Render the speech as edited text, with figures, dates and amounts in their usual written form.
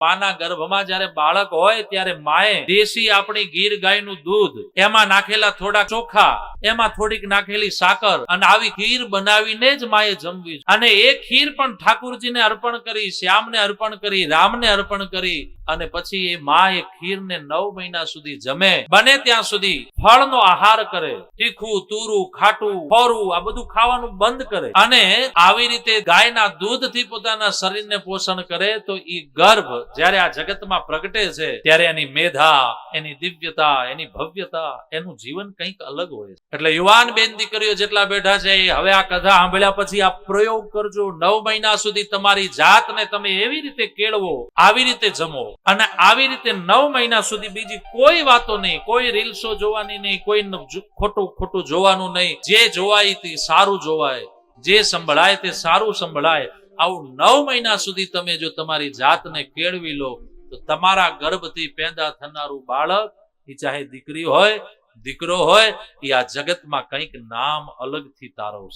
માના ગર્ભમાં જ્યારે બાળક હોય ત્યારે માએ દેશી આપણી ગીર ગાયનું દૂધ, એમાં નાખેલા થોડા ચોખા, એમાં થોડીક નાખેલી સાકર અને આવી ખીર બનાવીને જ માએ જમવી. અને એ ખીર પણ ઠાકુરજીને અર્પણ કરી, શ્યામને અર્પણ કરી, રામને અર્પણ કરી અને પછી એ મા એ ખીરને 9 મહિના સુધી જમે. બને ત્યાં સુધી ફળનો આહાર કરે, તીખું, તુરું, ખાટું, ફોરું આ બધું ખાવાનું બંધ કરે અને આવી રીતે ગાયના દૂધથી પોતાના શરીરને પોષણ કરે. તો એ ગર્ભ જ્યારે આ જગતમાં પ્રગટે છે ત્યારે એની મેધા, એની દિવ્યતા, એની ભવ્યતા, એનું જીવન કંઈક અલગ હોય છે. એટલે યુવાન બેન દીકરીઓ જેટલા બેઠા છે હવે આ કથા સાંભળ્યા પછી આ પ્રયોગ કરજો. 9 મહિના સુધી તમારી જાતને તમે એવી રીતે કેળવો, આવી રીતે જમો અને આવી રીતે 9 મહિના સુધી બીજી કોઈ વાતો નહીં, કોઈ રીલ્સો જોવાની નહીં, કોઈ ખોટું જોવાનું નહીં. જે જોવાય તે સારું જોવાય, જે સંભળાય તે સારું સંભળાય. આવું 9 મહિના સુધી તમે જો તમારી જાતને કેળવી લો તો તમારા ગર્ભથી પેદા થનારું બાળક, એ ચાહે દીકરી હોય દીકરો હોય, એ આ જગતમાં કંઈક નામ અલગથી તારવશે.